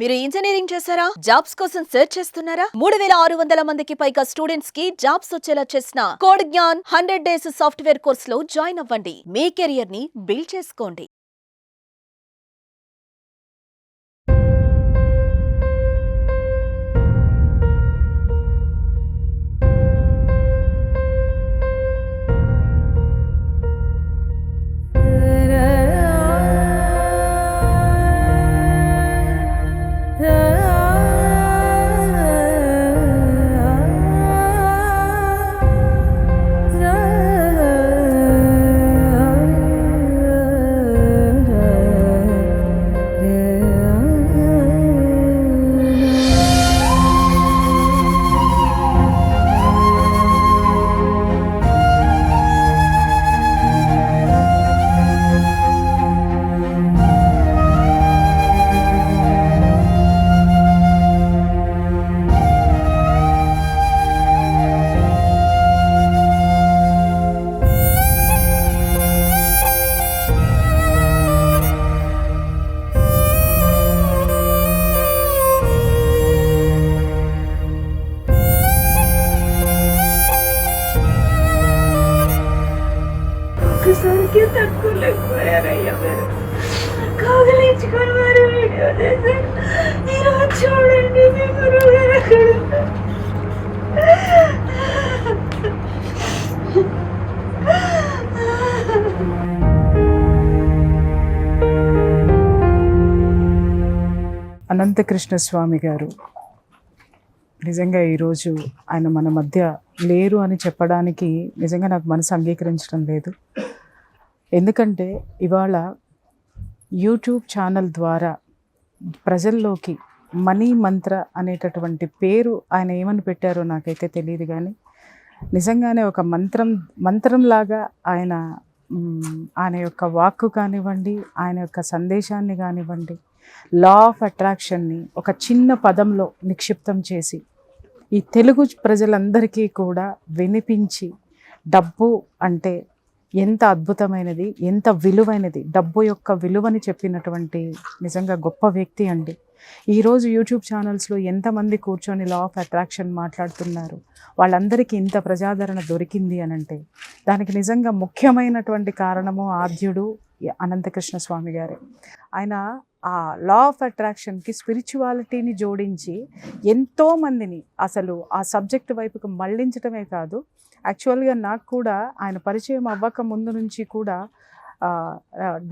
మీరు ఇంజనీరింగ్ చేశారా? జాబ్స్ కోసం సెర్చ్ చేస్తున్నారా? 3600 మందికి పైగా స్టూడెంట్స్ కి జాబ్స్ వచ్చేలా చేసిన code Gyan 100 days software course లో జాయిన్ అవ్వండి. మీ కెరియర్ ని బిల్డ్ చేసుకోండి. ఒక్కసారికి తట్టుకోలేకపోయారయ్యా మీరు కాగలించుకొని మరి వీడియో చేసి ఈరోజు చూడండి మీ గురువు గారు అక్కడ ఉన్నారు. అనంతకృష్ణ స్వామి గారు నిజంగా ఈరోజు ఆయన మన మధ్య లేరు అని చెప్పడానికి నిజంగా నాకు మనసు అంగీకరించడం లేదు. ఎందుకంటే ఇవాళ యూట్యూబ్ ఛానల్ ద్వారా ప్రజల్లోకి మనీ మంత్ర అనేటటువంటి పేరు ఆయన ఏమని పెట్టారో నాకైతే తెలియదు, కానీ నిజంగానే ఒక మంత్రంలాగా ఆయన యొక్క వాక్కు కానివ్వండి, ఆయన యొక్క సందేశాన్ని కానివ్వండి, లా ఆఫ్ అట్రాక్షన్ని ఒక చిన్న పదంలో నిక్షిప్తం చేసి ఈ తెలుగు ప్రజలందరికీ కూడా వినిపించి డబ్బు అంటే ఎంత అద్భుతమైనది, ఎంత విలువైనది, డబ్బు యొక్క విలువని చెప్పినటువంటి నిజంగా గొప్ప వ్యక్తి అండి. ఈరోజు యూట్యూబ్ ఛానల్స్లో ఎంతమంది కూర్చొని లా ఆఫ్ అట్రాక్షన్ మాట్లాడుతున్నారు, వాళ్ళందరికీ ఇంత ప్రజాదరణ దొరికింది అని అంటే దానికి నిజంగా ముఖ్యమైనటువంటి కారణము ఆద్యుడు అనంతకృష్ణ స్వామి గారే. ఆయన ఆ లా ఆఫ్ అట్రాక్షన్కి స్పిరిచువాలిటీని జోడించి ఎంతోమందిని అసలు ఆ సబ్జెక్ట్ వైపుకు మళ్ళించడమే కాదు, యాక్చువల్గా నాకు కూడా ఆయన పరిచయం అవ్వక ముందు నుంచి కూడా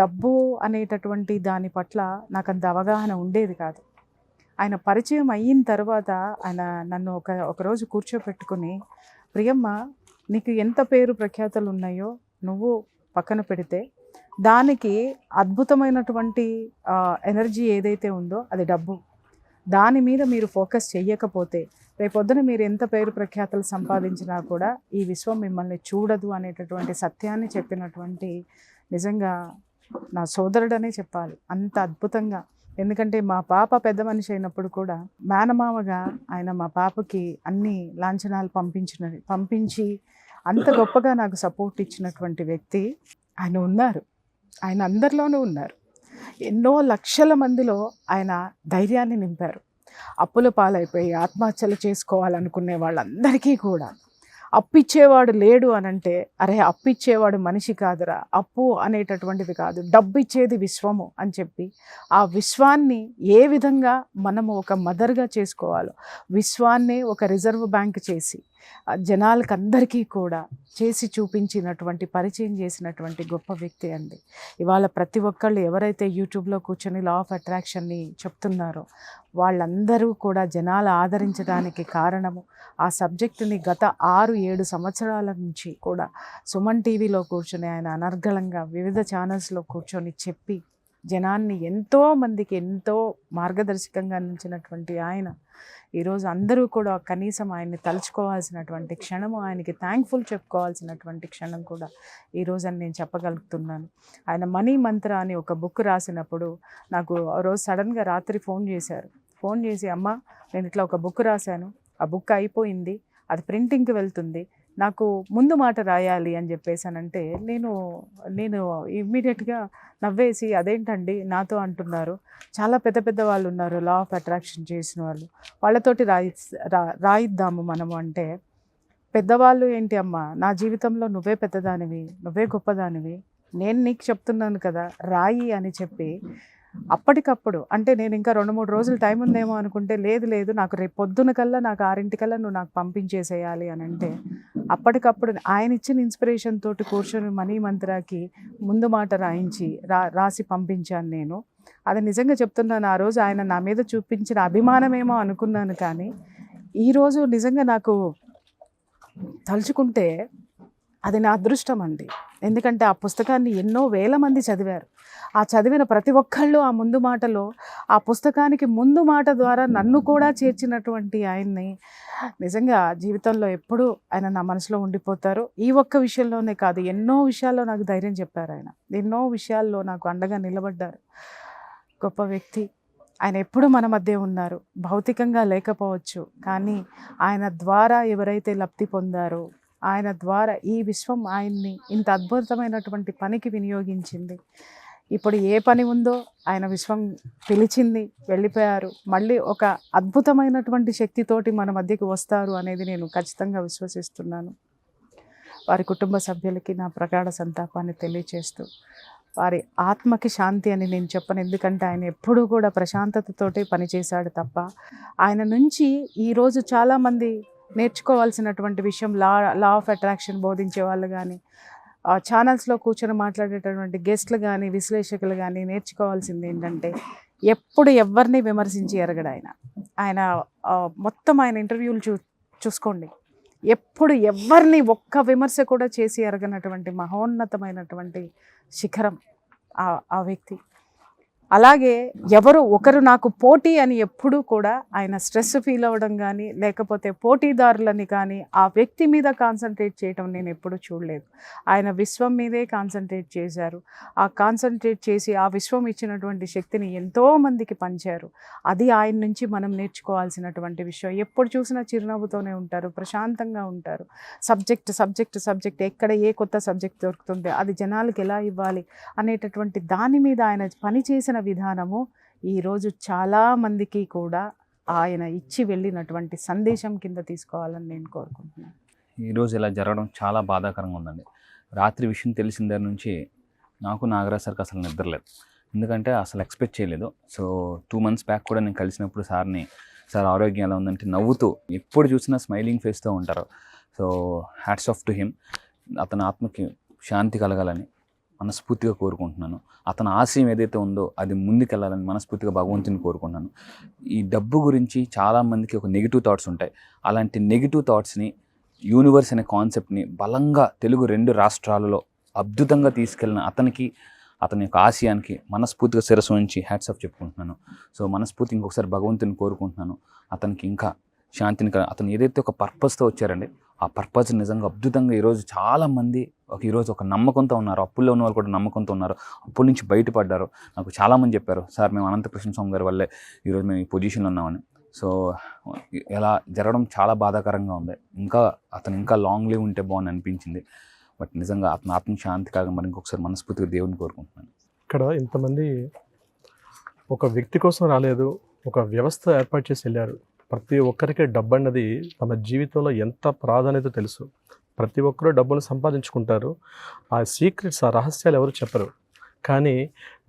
డబ్బు అనేటటువంటి దాని పట్ల నాకు అంత అవగాహన ఉండేది కాదు. ఆయన పరిచయం అయిన తర్వాత ఆయన నన్ను ఒకరోజు కూర్చోపెట్టుకుని, ప్రియమ్మ నీకు ఎంత పేరు ప్రఖ్యాతలు ఉన్నాయో నువ్వు పక్కన పెడితే దానికి అద్భుతమైనటువంటి ఎనర్జీ ఏదైతే ఉందో అది డబ్బు. దాని మీద మీరు ఫోకస్ చెయ్యకపోతే రేపొద్దున మీరు ఎంత పేరు ప్రఖ్యాతలు సంపాదించినా కూడా ఈ విశ్వం మిమ్మల్ని చూడదు అనేటటువంటి సత్యాన్ని చెప్పినటువంటి నిజంగా నా సోదరుడనే చెప్పాలి. అంత అద్భుతంగా, ఎందుకంటే మా పాప పెద్ద మనిషి అయినప్పుడు కూడా మేనమామగా ఆయన మా పాపకి అన్ని లాంఛనాలు పంపించి అంత గొప్పగా నాకు సపోర్ట్ ఇచ్చినటువంటి వ్యక్తి ఆయన ఉన్నారు. ఆయన అందరిలోనూ ఉన్నారు. ఎన్నో లక్షల మందిలో ఆయన ధైర్యాన్ని నింపారు. అప్పుల పాలైపోయి ఆత్మహత్యలు చేసుకోవాలనుకునే వాళ్ళందరికీ కూడా అప్పిచ్చేవాడు లేడు అనంటే, అరే అప్పిచ్చేవాడు మనిషి కాదురా, అప్పు అనేటటువంటిది కాదు, డబ్బు ఇచ్చేది విశ్వము అని చెప్పి ఆ విశ్వాన్ని ఏ విధంగా మనము ఒక మదర్గా చేసుకోవాలో, విశ్వాన్నే ఒక రిజర్వ్ బ్యాంక్ చేసి జనాలకు అందరికీ కూడా చేసి చూపించినటువంటి, పరిచయం చేసినటువంటి గొప్ప వ్యక్తి అండి. ఇవాళ ప్రతి ఒక్కళ్ళు ఎవరైతే యూట్యూబ్లో కూర్చొని లా ఆఫ్ అట్రాక్షన్ని చెప్తున్నారో వాళ్ళందరూ కూడా జనాలు ఆదరించడానికి కారణము ఆ సబ్జెక్టుని గత 6-7 సంవత్సరాల నుంచి కూడా సుమన్ టీవీలో కూర్చొని ఆయన అనర్గళంగా వివిధ ఛానల్స్లో కూర్చొని చెప్పి జనాన్ని ఎంతోమందికి ఎంతో మార్గదర్శకంగా నిలిచినటువంటి ఆయన ఈరోజు అందరూ కూడా కనీసం ఆయన్ని తలుచుకోవాల్సినటువంటి క్షణము, ఆయనకి థ్యాంక్ఫుల్ చెప్పుకోవాల్సినటువంటి క్షణం కూడా ఈరోజు అని నేను చెప్పగలుగుతున్నాను. ఆయన మనీ మంత్ర అని ఒక బుక్ రాసినప్పుడు నాకు ఆ రోజు సడన్గా రాత్రి ఫోన్ చేసి, అమ్మ నేను ఇట్లా ఒక బుక్ రాశాను, ఆ బుక్ అయిపోయింది, అది ప్రింటింగ్కి వెళ్తుంది, నాకు ముందు మాట రాయాలి అని చెప్పేసానంటే నేను ఇమ్మీడియట్గా నవ్వేసి అదేంటండి నాతో అంటున్నారు, చాలా పెద్ద పెద్ద వాళ్ళు ఉన్నారు లా ఆఫ్ అట్రాక్షన్ చేసిన వాళ్ళు, వాళ్ళతోటి రాయిద్దాము మనము అంటే, పెద్దవాళ్ళు ఏంటి అమ్మా, నా జీవితంలో నువ్వే పెద్దదానివి, నువ్వే గొప్పదానివి, నేను నీకు చెప్తున్నాను కదా రాయి అని చెప్పి అప్పటికప్పుడు, అంటే నేను ఇంకా 2-3 రోజులు టైం ఉందేమో అనుకుంటే, లేదు నాకు రేపు పొద్దున కల్లా నాకు 6 నువ్వు నాకు పంపించేసేయాలి అని అంటే, అప్పటికప్పుడు ఆయన ఇచ్చిన ఇన్స్పిరేషన్ తోటి కూర్చొని మనీ మంత్రాకి ముందు మాట రాయించి రాసి పంపించాను నేను. అది నిజంగా చెప్తున్నాను, ఆ రోజు ఆయన నా మీద చూపించిన అభిమానమేమో అనుకున్నాను, కానీ ఈరోజు నిజంగా నాకు తలుచుకుంటే అది నా అదృష్టం అండి. ఎందుకంటే ఆ పుస్తకాన్ని ఎన్నో వేల మంది చదివారు. ఆ చదివిన ప్రతి ఒక్కళ్ళు ఆ ముందు మాటలో, ఆ పుస్తకానికి ముందు మాట ద్వారా నన్ను కూడా చేర్చినటువంటి ఆయన్ని నిజంగా జీవితంలో ఎప్పుడూ ఆయన నా మనసులో ఉండిపోతారు. ఈ ఒక్క విషయంలోనే కాదు, ఎన్నో విషయాల్లో నాకు ధైర్యం చెప్పారు ఆయన, ఎన్నో విషయాల్లో నాకు అండగా నిలబడ్డారు. గొప్ప వ్యక్తి. ఆయన ఎప్పుడు మన మధ్య ఉన్నారు, భౌతికంగా లేకపోవచ్చు, కానీ ఆయన ద్వారా ఎవరైతే లబ్ధి పొందారో, ఆయన ద్వారా ఈ విశ్వం ఆయన్ని ఇంత అద్భుతమైనటువంటి పనికి వినియోగించింది. ఇప్పుడు ఏ పని ఉందో ఆయన విశ్వం పిలిచింది, వెళ్ళిపోయారు, మళ్ళీ ఒక అద్భుతమైనటువంటి శక్తితోటి మన మధ్యకి వస్తారు అనేది నేను ఖచ్చితంగా విశ్వసిస్తున్నాను. వారి కుటుంబ సభ్యులకి నా ప్రగాఢ సంతాపాన్ని తెలియచేస్తూ, వారి ఆత్మకి శాంతి అని నేను చెప్పను, ఎందుకంటే ఆయన ఎప్పుడూ కూడా ప్రశాంతతతోటే పనిచేశాడు తప్ప, ఆయన నుంచి ఈరోజు చాలామంది నేర్చుకోవాల్సినటువంటి విషయం, లా ఆఫ్ అట్రాక్షన్ బోధించే వాళ్ళు కానీ, ఛానల్స్లో కూర్చొని మాట్లాడేటటువంటి గెస్ట్లు కానీ, విశ్లేషకులు కానీ నేర్చుకోవాల్సింది ఏంటంటే, ఎప్పుడు ఎవరిని విమర్శించి ఎరగడు ఆయన మొత్తం ఆయన ఇంటర్వ్యూలు చూసుకోండి, ఎప్పుడు ఎవరిని ఒక్క విమర్శ కూడా చేసి ఎరగనటువంటి మహోన్నతమైనటువంటి శిఖరం ఆ వ్యక్తి. అలాగే ఎవరు ఒకరు నాకు పోటీ అని ఎప్పుడూ కూడా ఆయన స్ట్రెస్ ఫీల్ అవ్వడం కానీ, లేకపోతే పోటీదారులని కానీ ఆ వ్యక్తి మీద కాన్సన్ట్రేట్ చేయడం నేను ఎప్పుడూ చూడలేదు. ఆయన విశ్వం మీదే కాన్సన్ట్రేట్ చేశారు. ఆ కాన్సన్ట్రేట్ చేసి ఆ విశ్వం ఇచ్చినటువంటి శక్తిని ఎంతోమందికి పంచారు. అది ఆయన నుంచి మనం నేర్చుకోవాల్సినటువంటి విషయం. ఎప్పుడు చూసినా చిరునవ్వుతోనే ఉంటారు, ప్రశాంతంగా ఉంటారు. సబ్జెక్ట్ ఎక్కడ ఏ కొత్త సబ్జెక్ట్ దొరుకుతుంది, అది జనాలకు ఎలా ఇవ్వాలి అనేటటువంటి దాని మీద ఆయన పనిచేసిన విధానము ఈరోజు చాలామందికి కూడా ఆయన ఇచ్చి వెళ్ళినటువంటి సందేశం కింద తీసుకోవాలని నేను కోరుకుంటున్నాను. ఈరోజు ఇలా జరగడం చాలా బాధాకరంగా ఉందండి. రాత్రి విషయం తెలిసిన దగ్గర నుంచి నాకు నాగరాజ్ సార్కి అసలు నిద్రలేదు, ఎందుకంటే అసలు ఎక్స్పెక్ట్ చేయలేదు. సో 2 months బ్యాక్ కూడా నేను కలిసినప్పుడు సార్ ఆరోగ్యం ఎలా ఉందంటే నవ్వుతూ, ఎప్పుడు చూసినా స్మైలింగ్ ఫేస్తో ఉంటారు. So hats off to him. అతని ఆత్మకి శాంతి కలగాలని మనస్ఫూర్తిగా కోరుకుంటున్నాను. అతని ఆశయం ఏదైతే ఉందో అది ముందుకెళ్ళాలని మనస్ఫూర్తిగా భగవంతుని కోరుకుంటున్నాను. ఈ డబ్బు గురించి చాలామందికి ఒక నెగిటివ్ థాట్స్ ఉంటాయి. అలాంటి నెగిటివ్ థాట్స్ని, యూనివర్స్ అనే కాన్సెప్ట్ని బలంగా తెలుగు 2 రాష్ట్రాలలో అద్భుతంగా తీసుకెళ్ళిన అతని యొక్క ఆశయానికి మనస్ఫూర్తిగా శిరస్సు నుంచి హ్యాట్స్ ఆఫ్ చెప్పుకుంటున్నాను. సో మనస్ఫూర్తి ఇంకొకసారి భగవంతుని కోరుకుంటున్నాను, అతనికి ఇంకా శాంతిని. అతను ఏదైతే ఒక పర్పస్తో వచ్చారండి, ఆ పర్పస్ నిజంగా అద్భుతంగా ఈరోజు చాలామంది ఈరోజు ఒక నమ్మకంతో ఉన్నారు. అప్పుల్లో ఉన్న వాళ్ళు కూడా నమ్మకంతో ఉన్నారు, అప్పుల నుంచి బయటపడ్డారు. నాకు చాలామంది చెప్పారు, సార్ మేము అనంతకృష్ణ స్వామి గారి వల్లే ఈరోజు మేము ఈ పొజిషన్లో ఉన్నామని. సో ఇలా జరగడం చాలా బాధాకరంగా ఉంది. అతను ఇంకా లాంగ్ లీవ్ ఉంటే బాగుంది అనిపించింది. బట్ నిజంగా అతను ఆత్మ శాంతి కాగా మరి ఇంకొకసారి మనస్ఫూర్తిగా దేవుడిని కోరుకుంటున్నాను. ఇక్కడ ఇంతమంది ఒక వ్యక్తి కోసం రాలేదు, ఒక వ్యవస్థ ఏర్పాటు చేసి వెళ్ళారు. ప్రతి ఒక్కరికి డబ్బు అన్నది తమ జీవితంలో ఎంత ప్రాధాన్యత తెలుసు. ప్రతి ఒక్కరూ డబ్బులు సంపాదించుకుంటారు. ఆ సీక్రెట్స్, ఆ రహస్యాలు ఎవరు చెప్పరు. కానీ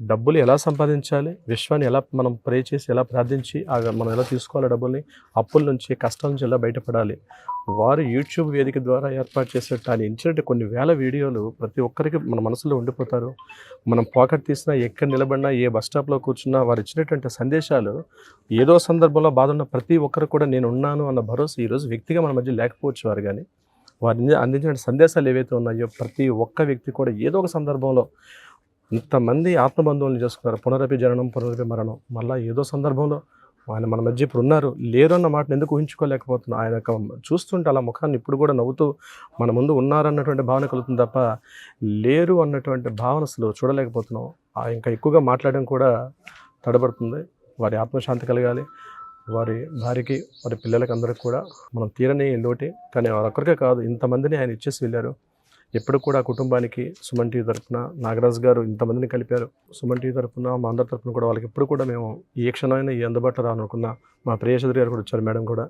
డబ్బులు ఎలా సంపాదించాలి, విశ్వాన్ని ఎలా మనం ప్రే చేసి ఎలా ప్రార్థించి మనం ఎలా తీసుకోవాలి, డబ్బుల్ని అప్పుల నుంచి, కష్టాల నుంచి ఎలా బయటపడాలి, వారు యూట్యూబ్ వేదిక ద్వారా ఏర్పాటు చేసినట్టు ఆయన ఇచ్చినట్టు కొన్ని వేల వీడియోలు ప్రతి ఒక్కరికి మన మనసులో ఉండిపోతారు. మనం పాకెట్ తీసినా, ఎక్కడ నిలబడినా, ఏ బస్ స్టాప్లో కూర్చున్నా వారు ఇచ్చినటువంటి సందేశాలు ఏదో సందర్భంలో బాధ ఉన్న ప్రతి ఒక్కరు కూడా నేను ఉన్నాను అన్న భరోసా ఈరోజు వ్యక్తిగా మన మధ్య లేకపోవచ్చు వారు. కానీ వారు అందించిన సందేశాలు ఏవైతే ఉన్నాయో ప్రతి ఒక్క వ్యక్తి కూడా ఏదో ఒక సందర్భంలో, ఇంతమంది ఆత్మబంధువులను చేసుకున్నారు, పునరపి జననం పునరపి మరణం, మళ్ళీ ఏదో సందర్భంలో ఆయన మన మధ్య ఇప్పుడు ఉన్నారు. లేరు అన్న మాటను ఎందుకు ఊహించుకోలేకపోతున్నాం. ఆయన చూస్తుంటే అలా ముఖాన్ని ఇప్పుడు కూడా నవ్వుతూ మన ముందు ఉన్నారన్నటువంటి భావన కలుగుతుంది తప్ప లేరు అన్నటువంటి భావన అసలు చూడలేకపోతున్నాం. ఇంకా ఎక్కువగా మాట్లాడడం కూడా తడబడుతుంది. వారి ఆత్మశాంతి కలగాలి. వారి భార్యకి వారి పిల్లలకి అందరికి కూడా మనం తీరని లోటే. కానీ వారొక్కరికే కాదు, ఇంతమందిని ఆయన ఇచ్చేసి వెళ్ళారు. ఎప్పుడు కూడా కుటుంబానికి సుమన్ టీవీ తరఫున నాగరాజు గారు ఇంతమందిని కలిపారు. సుమన్ టీవీ తరఫున మా అందరి తరఫున కూడా వాళ్ళకి ఎప్పుడు కూడా మేము ఏ క్షణమైనా ఈ అందుబాటులో రానుకున్న మా ప్రియచౌదరి గారు కూడా వచ్చారు, మేడం కూడా.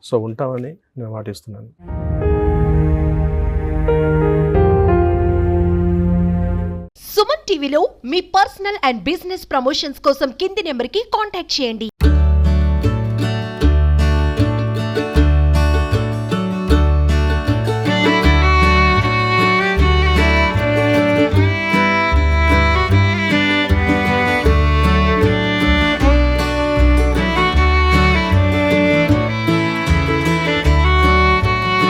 సో ఉంటామని నేను మాటిస్తున్నాను. సుమన్ టీవీలో మీ పర్సనల్ అండ్ బిజినెస్ ప్రమోషన్స్ కోసం కింది నెంబర్కి కాంటాక్ట్ చేయండి.